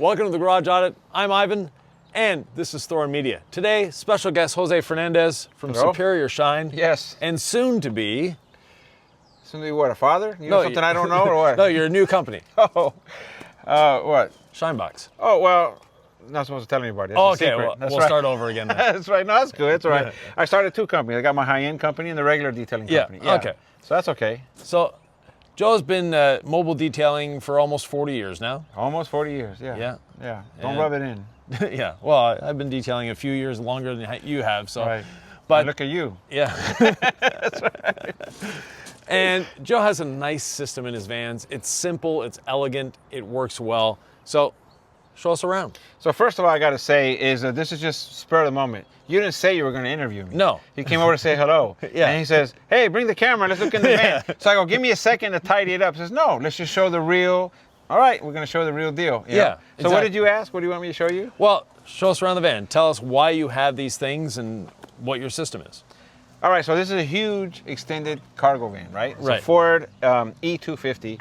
Welcome to the Garage Audit. I'm Ivan, and this is Thorn Media. Today, special guest Jose Fernandez from Hello. Superior Shine. Yes. And soon to be... Soon to be what, a father? You know something I don't know or what? No, you're a new company. Oh, what? Shinebox. Oh, well, not supposed to tell anybody. That's Oh, a okay, secret. well, That's we'll right. start over again then. That's right. No, that's good. That's all right. Yeah. I started two companies. I got my high-end company and the regular detailing company. Yeah, okay. So that's okay. So, Joe's been mobile detailing for almost 40 years now. Almost 40 years, yeah. Yeah. Yeah. Don't And- rub it in. Yeah, well, I've been detailing a few years longer than you have, so... Right. But Look at you. yeah. That's right. And Joe has a nice system in his vans. It's simple, it's elegant, it works well. So, show us around. So first of all, I got to say is that this is just spur of the moment. You didn't say you were going to interview me. No. He came over to say hello. Yeah. And he says, hey, bring the camera. Let's look in the van. So I go, give me a second to tidy it up. He says, no, let's just show the real. All right, we're going to show the real deal. you know? Yeah, So what exactly. did you ask? What do you want me to show you? Well, show us around the van. Tell us why you have these things and what your system is. All right, so this is a huge extended cargo van, right? It's Right. a Ford E250.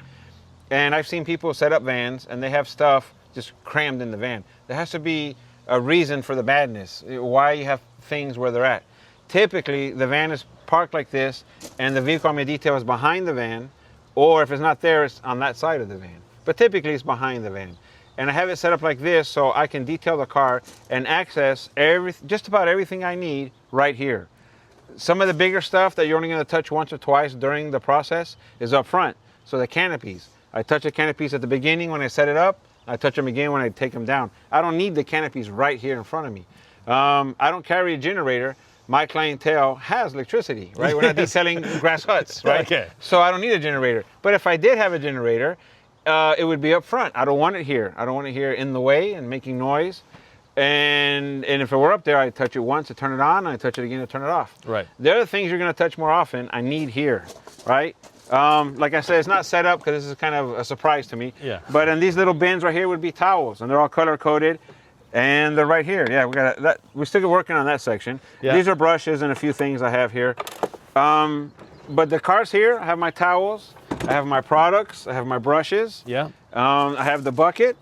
And I've seen people set up vans and they have stuff just crammed in the van. There has to be a reason for the madness, why you have things where they're at. Typically, the van is parked like this and the vehicle I'm going to detail is behind the van, or if it's not there, it's on that side of the van. But typically, it's behind the van. And I have it set up like this so I can detail the car and access just about everything I need right here. Some of the bigger stuff that you're only going to touch once or twice during the process is up front. So the canopies. I touch the canopies at the beginning when I set it up. I touch them again when I take them down. I don't need the canopies right here in front of me. I don't carry a generator. My clientele has electricity, right? We're not detailing grass huts, right? Okay. So I don't need a generator. But if I did have a generator, it would be up front. I don't want it here. I don't want it here in the way and making noise. And if it were up there, I'd touch it once to turn it on, and I'd touch it again to turn it off. Right. The other things you're going to touch more often, I need here, right? Like I said, it's not set up because this is kind of a surprise to me. Yeah. But in these little bins right here would be towels, and they're all color-coded. And they're right here. Yeah, we got that. We're still working on that section. Yeah. These are brushes and a few things I have here. But the car's here. I have my towels. I have my products. I have my brushes. Yeah. I have the bucket.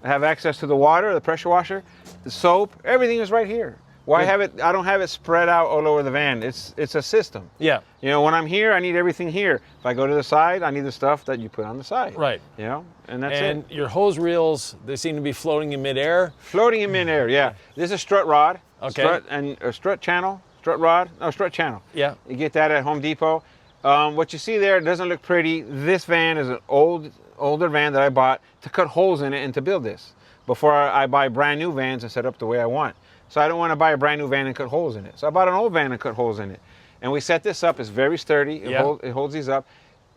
I have access to the water, the pressure washer, the soap. Everything is right here. Why Good. have it? I don't have it spread out all over the van. It's a system. Yeah. You know, when I'm here, I need everything here. If I go to the side, I need the stuff that you put on the side. Right. You know, and that's And it. your hose reels, they seem to be floating in midair. Floating in midair, yeah. This is a strut rod. Okay. Strut and a strut channel, strut rod, no, strut channel. Yeah. You get that at Home Depot. What you see there doesn't look pretty. This van is an older van that I bought to cut holes in it and to build this before I buy brand new vans and set up the way I want. So I don't want to buy a brand new van and cut holes in it. So I bought an old van and cut holes in it. And we set this up. It's very sturdy. It holds these up.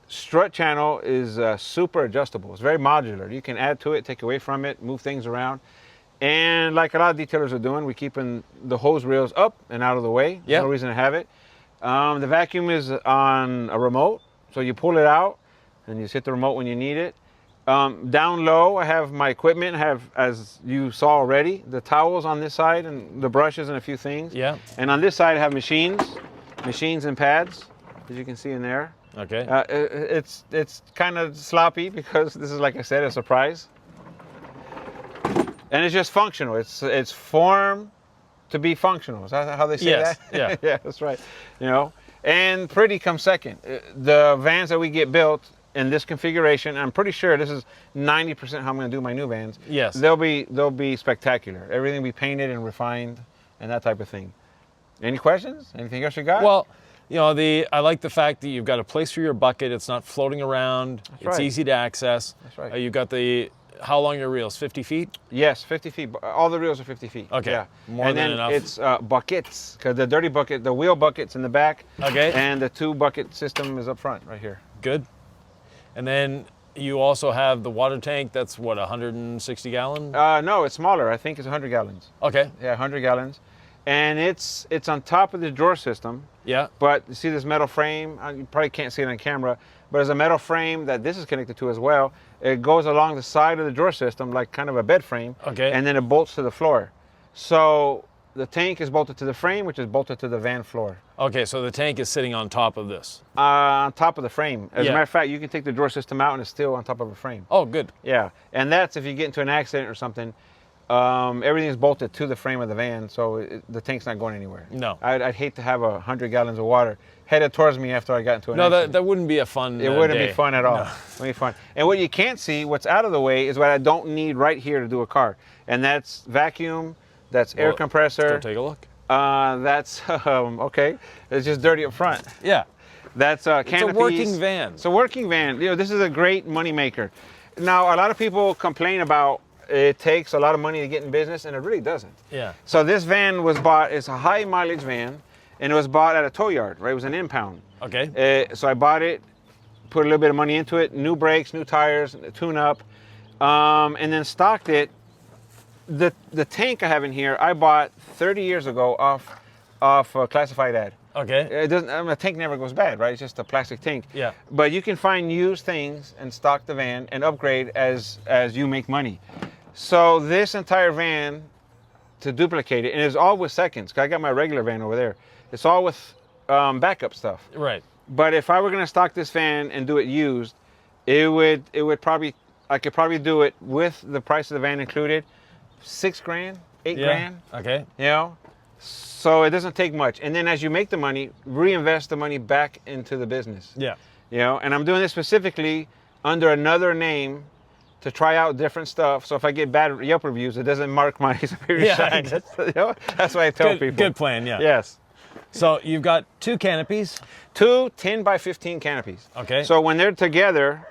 Strut channel is super adjustable. It's very modular. You can add to it, take away from it, move things around. And like a lot of detailers are doing, we're keeping the hose reels up and out of the way. Yeah. No reason to have it. The vacuum is on a remote. So you pull it out and you just hit the remote when you need it. Down low, I have my equipment. I have, as you saw already, the towels on this side and the brushes and a few things. Yeah. And on this side, I have machines and pads, as you can see in there. Okay. It's kind of sloppy because this is, like I said, a surprise. And it's just functional. It's formed to be functional. Is that how they say Yes, that? yeah. Yeah, that's right. You know, and pretty comes second. The vans that we get built in this configuration, I'm pretty sure this is 90% how I'm going to do my new vans. Yes. They'll be spectacular. Everything will be painted and refined and that type of thing. Any questions? Anything else you got? Well, you know, I like the fact that you've got a place for your bucket. It's not floating around. It's right. easy to access. That's right. You've got how long are your reels? 50 feet? Yes, 50 feet. All the reels are 50 feet. Okay. Yeah. More and than then enough. it's buckets, because the dirty bucket, the wheel bucket's in the back. Okay. And the 2-bucket system is up front, right here. Good. And then you also have the water tank. That's what, 160 gallon? No, it's smaller. I think it's 100 gallons. Okay. Yeah, 100 gallons. And it's on top of the drawer system. Yeah. But you see this metal frame? You probably can't see it on camera, but there's a metal frame that this is connected to as well. It goes along the side of the drawer system like kind of a bed frame. Okay. And then it bolts to the floor. So The tank is bolted to the frame, which is bolted to the van floor. Okay, so the tank is sitting on top of this. On top of the frame. As Yeah. a matter of fact, you can take the drawer system out and it's still on top of a frame. Oh, good. Yeah, and that's if you get into an accident or something. Everything is bolted to the frame of the van, so the tank's not going anywhere. No. I'd hate to have 100 gallons of water headed towards me after I got into an No, accident. that wouldn't be a fun It wouldn't day. be fun at all. No. It wouldn't be fun. And what you can't see, what's out of the way, is what I don't need right here to do a car. And that's vacuum, that's air Well, compressor. Let's go take a look. That's, okay, it's just dirty up front. Yeah. That's canopies. It's a working van. It's a working van. You know, this is a great money maker. Now, a lot of people complain about it takes a lot of money to get in business, and it really doesn't. Yeah. So this van was bought, it's a high mileage van, and it was bought at a tow yard, right? It was an impound. Okay. So I bought it, put a little bit of money into it, new brakes, new tires, tune up, and then stocked it. The tank I have in here, I bought 30 years ago off a classified ad. Okay. It doesn't. I mean, a tank never goes bad, right? It's just a plastic tank. Yeah. But you can find used things and stock the van and upgrade as you make money. So this entire van, to duplicate it, and it's all with seconds. 'Cause I got my regular van over there. It's all with backup stuff. Right. But if I were going to stock this van and do it used, it would probably, I could probably do it with the price of the van included, $6 grand, $8 grand. Okay. You know, so it doesn't take much. And then as you make the money, reinvest the money back into the business. Yeah. You know, and I'm doing this specifically under another name to try out different stuff. So if I get bad Yelp reviews, it doesn't mark my superior Yeah. shine. You know, that's what I tell people. Good plan. Yeah. Yes. So you've got 2 canopies. 2 10 by 15 canopies. Okay. So when they're together,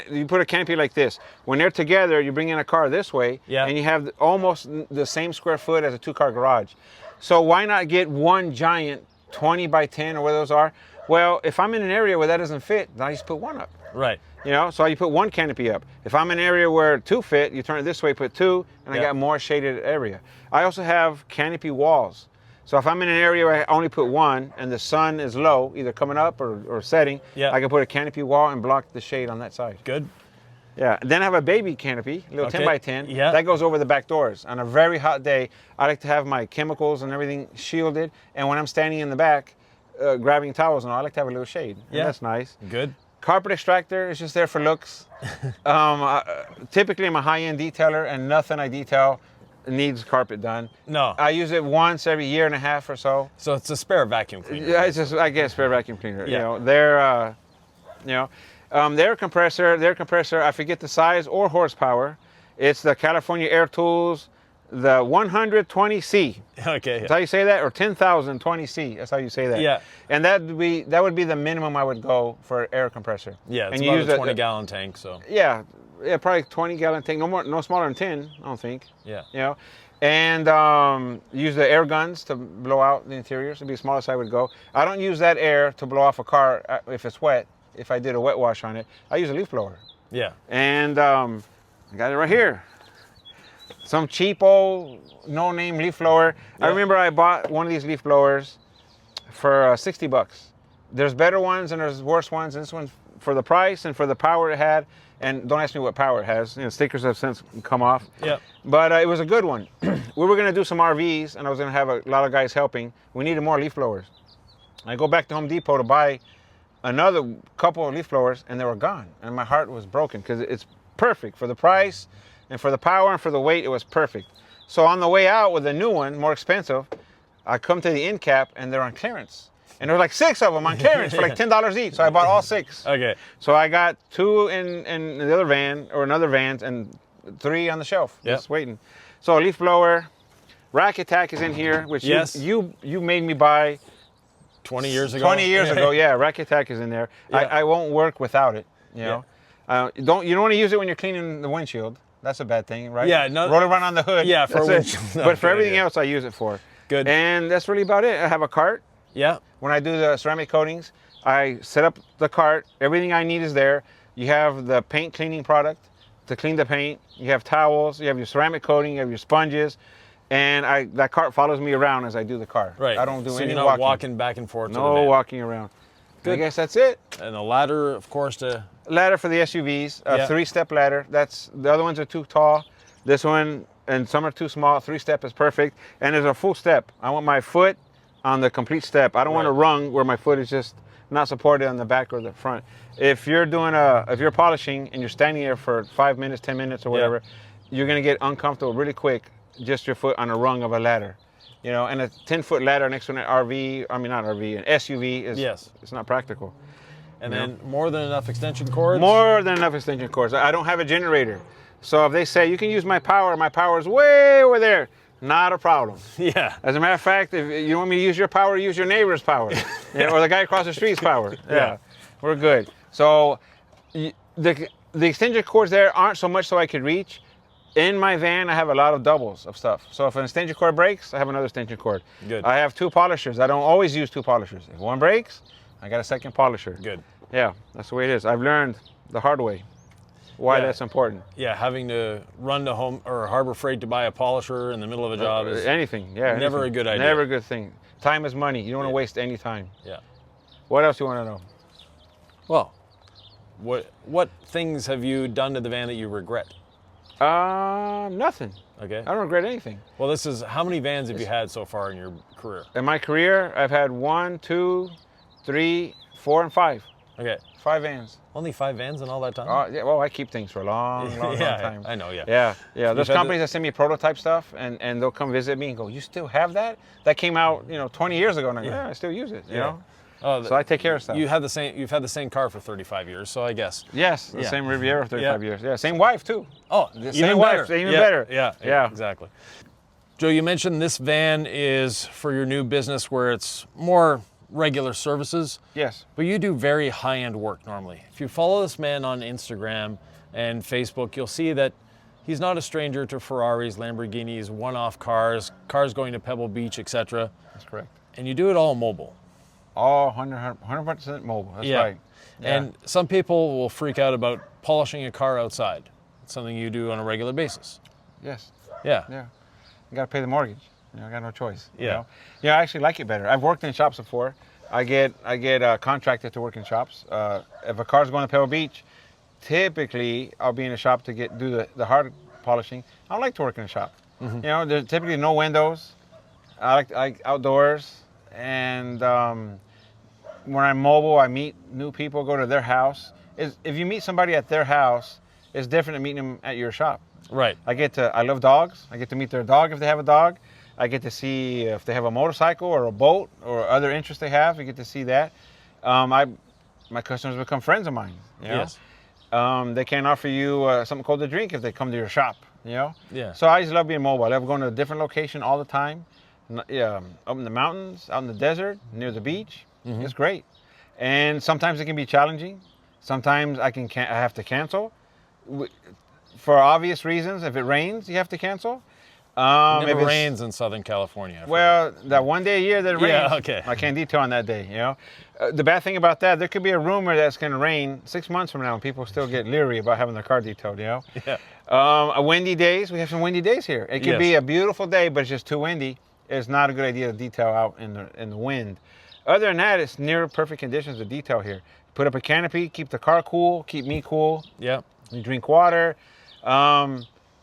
you put a canopy like this. When they're together, you bring in a car this way, Yeah. and you have almost the same square foot as a 2-car garage. So why not get one giant 20 by 10 or where those are? Well, if I'm in an area where that doesn't fit, then I just put one up. Right. You know, so you put one canopy up. If I'm in an area where 2 fit, you turn it this way, put 2, and I Yeah. got more shaded area. I also have canopy walls. So if I'm in an area where I only put 1 and the sun is low, either coming up or setting, Yeah. I can put a canopy wall and block the shade on that side. Good. Yeah. Then I have a baby canopy, a little 10 Okay. by 10. Yeah. That goes over the back doors. On a very hot day, I like to have my chemicals and everything shielded. And when I'm standing in the back, grabbing towels and all, I like to have a little shade. Yeah. And that's nice. Good. Carpet extractor is just there for looks. Typically, I'm a high-end detailer, and nothing I detail needs carpet done. No. I use it once every year and a half or so. So it's a spare vacuum cleaner. Yeah, it's just, I guess, spare vacuum cleaner. Yeah. You know, the air compressor, I forget the size or horsepower. It's the California Air Tools, the 120C. Okay. That's how you say that, or 10,020C. That's how you say that. Yeah. And that would be the minimum I would go for air compressor. Yeah, it's and you about use a that- 20-gallon tank, so. Yeah, probably 20-gallon tank. No smaller than 10, I don't think. Yeah. You know, and use the air guns to blow out the interiors. It'd be the smallest I would go. I don't use that air to blow off a car if it's wet. If I did a wet wash on it, I use a leaf blower. Yeah. And I got it right here. Some cheap old no-name leaf blower. Yeah. I remember I bought one of these leaf blowers for $60. There's better ones and there's worse ones. And this one's for the price and for the power it had. And don't ask me what power it has. You know, stickers have since come off. Yeah. But it was a good one. We were going to do some RVs, and I was going to have a lot of guys helping. We needed more leaf blowers. I go back to Home Depot to buy another couple of leaf blowers, and they were gone. And my heart was broken because it's perfect for the price and for the power and for the weight. It was perfect. So on the way out with a new one, more expensive, I come to the end cap, and they're on clearance. And there were like 6 of them on clearance for like $10 each. So I bought all 6. Okay. So I got 2 in the other van or another van and 3 on the shelf, Yep. just waiting. So a leaf blower, Rack Attack is in here, which Yes. you made me buy 20 years ago. 20 years ago. Yeah, Rack Attack is in there. Yeah. I won't work without it. You know, you don't want to use it when you're cleaning the windshield. That's a bad thing, right? Yeah, no- Roll it around on the hood. Yeah, for a that's it. windshield, not But for good everything idea. else, I use it for. Good. And that's really about it. I have a cart. Yeah. When I do the ceramic coatings, I set up the cart. Everything I need is there. You have the paint cleaning product to clean the paint. You have towels. You have your ceramic coating. You have your sponges. And that cart follows me around as I do the car. Right. I don't do so any you're not walking. walking back and forth to the No van. walking around. Good. I guess that's it. And a ladder, of course, to... Ladder for the SUVs. A Yeah. 3-step ladder. The other ones are too tall. This one and some are too small. 3-step is perfect, and there's a full step. I want my foot on the complete step. I don't want a rung where my foot is just not supported on the back or the front. If you're polishing and you're standing there for 5 minutes, 10 minutes or whatever, you're gonna get uncomfortable really quick, just your foot on a rung of a ladder. You know, and a 10-foot ladder next to an an SUV is it's not practical. And then more than enough extension cords? More than enough extension cords. I don't have a generator. So if they say, you can use my power is way over there, not a problem. Yeah. As a matter of fact, if you want me to use your power, use your neighbor's power. Or the guy across the street's power. Yeah. We're good. So the extension cords there aren't so much so I could reach. In my van, I have a lot of doubles of stuff. So if an extension cord breaks, I have another extension cord. Good. I have 2 polishers. I don't always use 2 polishers. If one breaks, I got a second polisher. Good. Yeah, that's the way it is. I've learned the hard way why that's important. Yeah, having to run to Home or Harbor Freight to buy a polisher in the middle of a job is never a good idea. Never a good thing. Time is money. You don't want to waste any time. Yeah. What else do you want to know? Well, what things have you done to the van that you regret? Nothing. Okay. I don't regret anything. Well, how many vans have you had so far in your career? In my career, I've had 1, 2, 3, 4, and 5. Okay. 5 vans. Only 5 vans in all that time? Yeah, well, I keep things for a long time. I know, Yeah. There's companies that send me prototype stuff, and they'll come visit me and go, you still have that? That came out, 20 years ago. And I still use it, you know? Oh, so I take care of stuff. You've had the same car for 35 years, so I guess. Yes, the same Riviera for 35 years. Yeah, same wife too. Oh, same wife, even better. Yeah, exactly. Joe, you mentioned this van is for your new business where it's more regular services. Yes. But you do very high-end work normally. If you follow this man on Instagram and Facebook, you'll see that he's not a stranger to Ferraris, Lamborghinis, one-off cars going to Pebble Beach, etc. That's correct. And you do it all mobile. All 100% mobile. That's right. Yeah. And some people will freak out about polishing a car outside. It's something you do on a regular basis. Yes. Yeah. Yeah. You got to pay the mortgage. I got no choice. Yeah. I actually like it better. I've worked in shops before. I get contracted to work in shops. If a car's going to Pebble Beach, typically I'll be in a shop to do the hard polishing. I don't like to work in a shop. Mm-hmm. There's typically no windows. I like outdoors. And when I'm mobile, I meet new people, go to their house. If you meet somebody at their house, it's different than meeting them at your shop. Right. I love dogs. I get to meet their dog if they have a dog. I get to see if they have a motorcycle or a boat or other interests they have. You get to see that. My customers become friends of mine. Yes. They can offer you something cold to drink if they come to your shop. Yeah. So I just love being mobile. I love going to a different location all the time. Up in the mountains, out in the desert, near the beach. Mm-hmm. It's great. And sometimes it can be challenging. Sometimes I have to cancel. For obvious reasons, if it rains, you have to cancel. It never rains in Southern California. Well, that one day a year that it rains. Yeah, okay. I can't detail on that day, The bad thing about that, there could be a rumor that it's going to rain 6 months from now, and people still get leery about having their car detailed, Yeah. Windy days, we have some windy days here. It could be a beautiful day, but it's just too windy. It's not a good idea to detail out in the wind. Other than that, it's near perfect conditions to detail here. Put up a canopy, keep the car cool, keep me cool. Yeah. You drink water.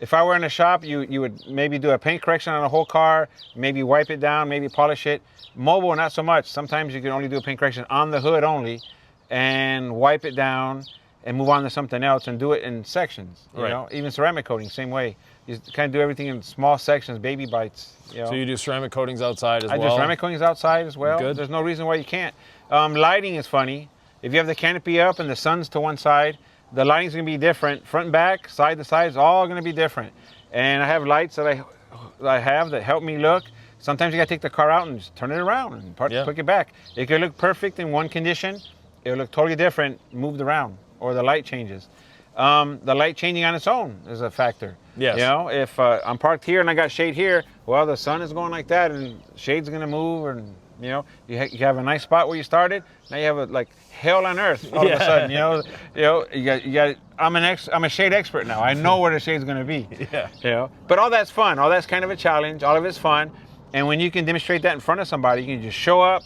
If I were in a shop, you would maybe do a paint correction on the whole car, maybe wipe it down, maybe polish it. Mobile, not so much. Sometimes you can only do a paint correction on the hood only and wipe it down and move on to something else and do it in sections. Even ceramic coating, same way. You kind of do everything in small sections, baby bites. So you do ceramic coatings outside as well? I do ceramic coatings outside as well. Good. There's no reason why you can't. Lighting is funny. If you have the canopy up and the sun's to one side, the lighting's going to be different. Front and back, side to side, it's all going to be different. And I have lights that I have that help me look. Sometimes you got to take the car out and just turn it around and put it back. It could look perfect in one condition. It'll look totally different moved around, or the light changes. The light changing on its own is a factor. Yes. If I'm parked here and I got shade here, well, the sun is going like that, and shade's going to move, and you have a nice spot where you started. Now you have like hell on earth all of a sudden. You got. I'm a shade expert now. I know where the shade's going to be. Yeah. But all that's fun. All that's kind of a challenge. All of it's fun, and when you can demonstrate that in front of somebody, you can just show up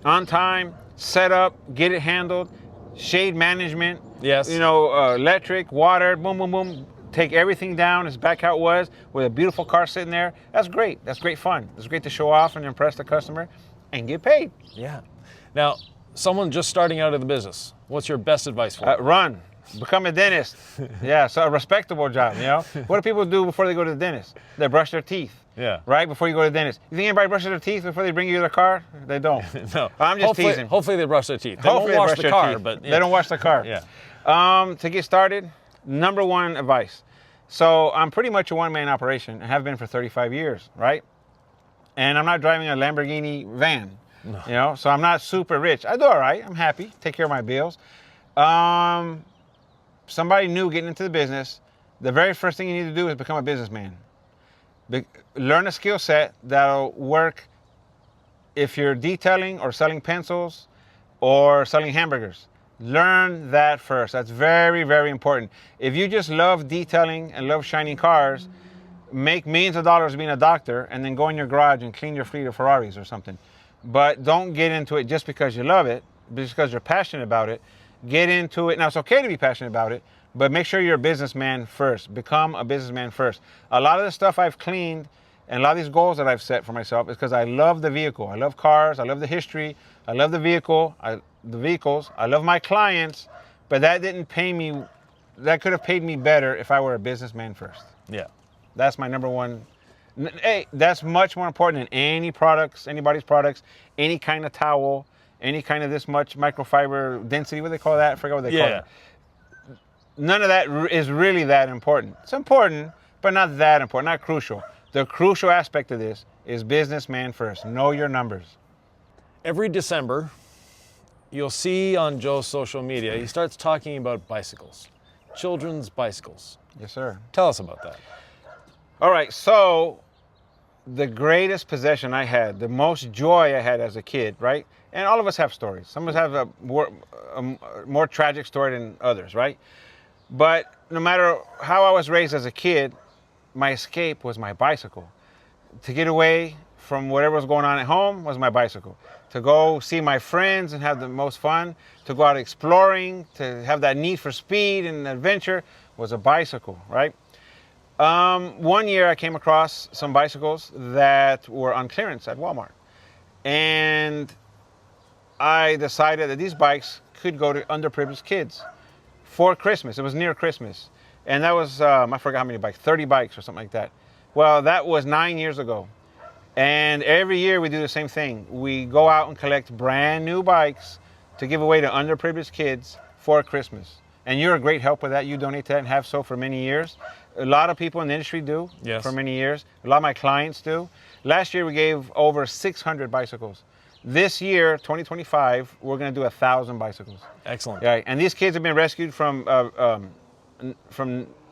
on time, set up, get it handled, shade management. Yes. Electric, water, boom, boom, boom. take everything down, it's back how it was, with a beautiful car sitting there. That's great. That's great fun. It's great to show off and impress the customer and get paid. Yeah. Now, someone just starting out of the business, what's your best advice for them? Run. Become a dentist. Yeah, so a respectable job, you know? What do people do before they go to the dentist? They brush their teeth. Yeah. Right? Before you go to the dentist. You think anybody brushes their teeth before they bring you their car? They don't. No. I'm just teasing. Hopefully they brush their teeth. They Hopefully won't wash they brush the their car, teeth. but... They don't wash the car. Yeah. To get started, number one advice. So I'm pretty much a one-man operation and have been for 35 years, right? And I'm not driving a Lamborghini van, you know? So I'm not super rich. I do all right. I'm happy. Take care of my bills. Somebody new getting into the business, the very first thing you need to do is become a businessman. Learn a skill set that'll work if you're detailing or selling pencils or selling hamburgers. Learn that first. That's very, very important. If you just love detailing and love shining cars, make millions of dollars being a doctor and then go in your garage and clean your fleet of Ferraris or something. But don't get into it just because you love it, just because you're passionate about it. Get into it. Now, it's okay to be passionate about it, but make sure you're a businessman first. Become a businessman first. A lot of the stuff I've cleaned and a lot of these goals that I've set for myself is because I love the vehicle. I love cars. I love the history. I love the vehicles. I love my clients, but that didn't pay me. That could have paid me better if I were a businessman first. Yeah. That's my number one. Hey, that's much more important than any products, anybody's products, any kind of towel, any kind of this much microfiber density. What do they call that? I forgot what they call it. None of that is really that important. It's important, but not that important, not crucial. The crucial aspect of this is businessman first. Know your numbers. Every December, you'll see on Joe's social media, he starts talking about bicycles, children's bicycles. Yes, sir. Tell us about that. All right, so the greatest possession I had, the most joy I had as a kid, right? And all of us have stories. Some of us have a more tragic story than others, right? But no matter how I was raised as a kid, my escape was my bicycle. To get away from whatever was going on at home was my bicycle. To go see my friends and have the most fun, to go out exploring, to have that need for speed and adventure was a bicycle, right? One year I came across some bicycles that were on clearance at Walmart. And I decided that these bikes could go to underprivileged kids for Christmas. It was near Christmas. And that was, I forgot how many bikes, 30 bikes or something like that. Well, that was 9 years ago. And every year we do the same thing. We go out and collect brand new bikes to give away to underprivileged kids for Christmas. And you're a great help with that. You donate to that and have so for many years. A lot of people in the industry do for many years. A lot of my clients do. Last year we gave over 600 bicycles. This year, 2025, we're going to do 1,000 bicycles. Excellent. Yeah, and these kids have been rescued from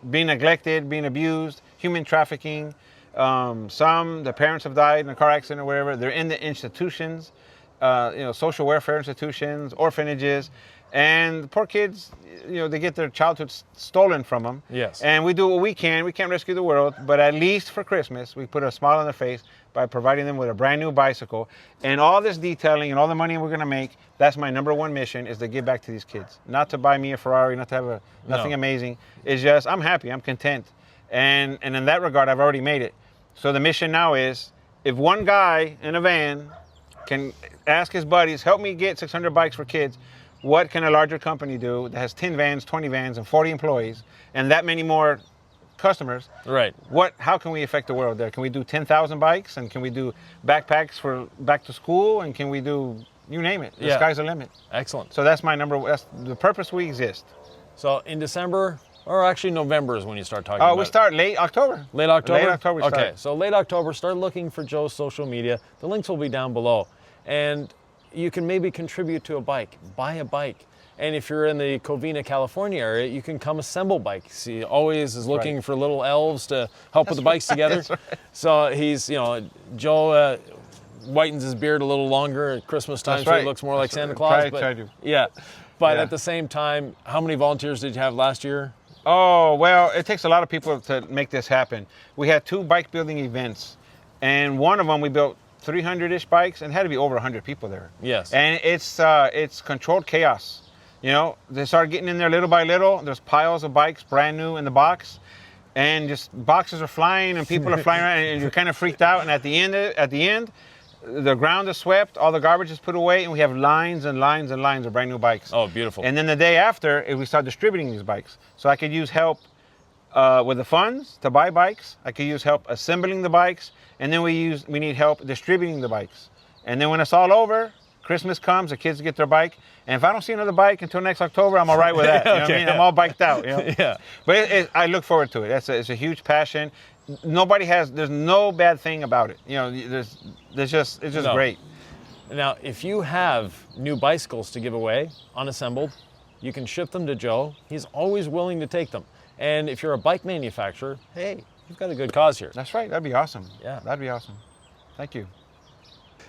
being neglected, being abused, human trafficking. The parents have died in a car accident or whatever. They're in the institutions, social welfare institutions, orphanages, and the poor kids, they get their childhood stolen from them. Yes. And we do what we can. We can't rescue the world, but at least for Christmas, we put a smile on their face by providing them with a brand new bicycle. And all this detailing and all the money we're going to make, that's my number one mission, is to give back to these kids. Not to buy me a Ferrari, not to have nothing amazing. It's just, I'm happy, I'm content. And in that regard, I've already made it. So the mission now is, if one guy in a van can ask his buddies, help me get 600 bikes for kids, what can a larger company do that has 10 vans, 20 vans, and 40 employees, and that many more customers? Right. How can we affect the world there? Can we do 10,000 bikes, and can we do backpacks for back to school, and can we do, you name it? The sky's the limit. Excellent. So that's that's the purpose we exist. So in December, or actually November is when you start talking about we start late October. Late October? Late October we start. Okay, so late October, start looking for Joe's social media. The links will be down below. And you can maybe contribute to a bike, buy a bike. And if you're in the Covina, California area, you can come assemble bikes. He always is looking for little elves to help with the bikes together. Right. So he's, Joe whitens his beard a little longer at Christmas time, so he looks more like Santa Claus. Try to. Yeah, but at the same time, how many volunteers did you have last year? Oh, well, it takes a lot of people to make this happen. We had 2 bike building events, and one of them we built 300-ish bikes, and had to be over 100 people there. Yes. And it's controlled chaos. They started getting in there little by little. There's piles of bikes, brand new in the box. and just boxes are flying and people are flying around, and you're kind of freaked out. And at the end, the ground is swept, all the garbage is put away, and we have lines and lines and lines of brand new bikes. Oh, beautiful. And then the day after, we start distributing these bikes. So I could use help with the funds to buy bikes. I could use help assembling the bikes, and then we need help distributing the bikes. And then when it's all over, Christmas comes, the kids get their bike, and if I don't see another bike until next October, I'm all right with that. You know what I mean? I'm all biked out. You know? Yeah. But I look forward to it. It's a huge passion. There's no bad thing about it. You know, it's just great. Now, if you have new bicycles to give away, unassembled, you can ship them to Joe. He's always willing to take them. And if you're a bike manufacturer, hey, you've got a good cause here. That's right. That'd be awesome. Yeah. That'd be awesome. Thank you.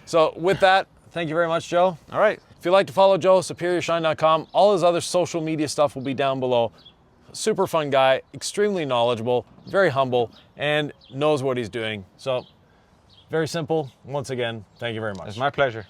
So with that, thank you very much, Joe. All right. If you'd like to follow Joe, superiorshine.com. All his other social media stuff will be down below. Super fun guy, extremely knowledgeable, very humble, and knows what he's doing. So very simple. Once again, thank you very much. It's my pleasure.